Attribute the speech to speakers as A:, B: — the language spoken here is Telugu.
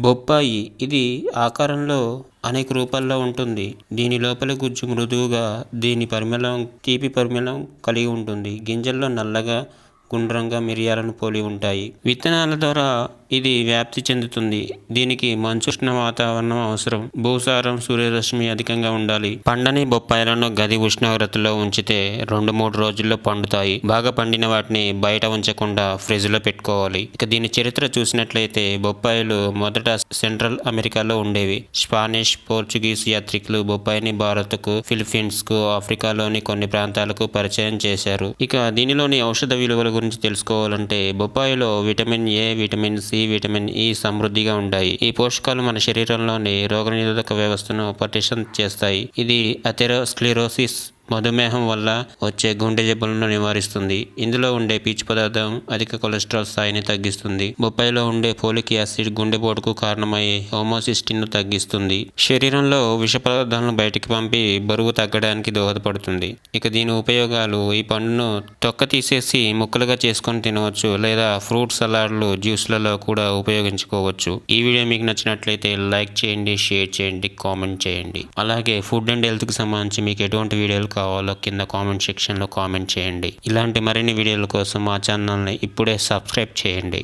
A: బొప్పాయి ఇది ఆకారంలో అనేక రూపాల్లో ఉంటుంది. దీని లోపలి గుజ్జు మృదువుగా, దీని పరిమళం తీపి పరిమళం కలిగి ఉంటుంది. గింజల్లో నల్లగా, గుండ్రంగా మిరియాలను పోలి ఉంటాయి. విత్తనాల ద్వారా ఇది వ్యాప్తి చెందుతుంది. దీనికి మంచుష్ణ వాతావరణం అవసరం. భూసారం, సూర్యరశ్మి అధికంగా ఉండాలి. పండని బొప్పాయిలను గది ఉష్ణోగ్రతలో ఉంచితే 2-3 రోజుల్లో పండుతాయి. బాగా పండిన వాటిని బయట ఉంచకుండా ఫ్రిడ్జ్ లో పెట్టుకోవాలి. ఇక దీని చరిత్ర చూసినట్లయితే బొప్పాయిలు మొదట సెంట్రల్ అమెరికాలో ఉండేవి. స్పానిష్, పోర్చుగీస్ యాత్రికులు బొప్పాయిని భారత్కు, ఫిలిప్పీన్స్ కు, ఆఫ్రికాలోని కొన్ని ప్రాంతాలకు పరిచయం చేశారు. ఇక దీనిలోని ఔషధ విలువల గురించి తెలుసుకోవాలంటే బొప్పాయిలో vitamin A, vitamin C, vitamin E సమృద్ధిగా ఉంటాయి. ఈ పోషకాలు మన శరీరంలోని రోగనిరోధక వ్యవస్థను పటిష్టం చేస్తాయి. ఇది అథెరోస్క్లెరోసిస్, మధుమేహం వల్ల వచ్చే గుండె జబ్బులను నివారిస్తుంది. ఇందులో ఉండే పీచు పదార్థం అధిక కొలెస్ట్రాల్ స్థాయిని తగ్గిస్తుంది. బొప్పాయిలో ఉండే ఫోలిక్ యాసిడ్ గుండెపోటుకు కారణమయ్యే హోమోసిస్టిన్ ను తగ్గిస్తుంది. శరీరంలో విష పదార్థాలను బయటికి పంపి బరువు తగ్గడానికి దోహదపడుతుంది. ఇక దీని ఉపయోగాలు: ఈ పండును తొక్క తీసేసి ముక్కలుగా చేసుకొని తినవచ్చు, లేదా ఫ్రూట్ సలాడ్లు, జ్యూస్లలో కూడా ఉపయోగించుకోవచ్చు. ఈ వీడియో మీకు నచ్చినట్లయితే లైక్ చేయండి, షేర్ చేయండి, కామెంట్ చేయండి. అలాగే ఫుడ్ అండ్ హెల్త్ కి సంబంధించి మీకు ఎటువంటి వీడియోలు కావాలో కింద కామెంట్ సెక్షన్లో కామెంట్ చేయండి. ఇలాంటి మరిన్ని వీడియోల కోసం మా ఛానల్ని ఇప్పుడే సబ్స్క్రైబ్ చేయండి.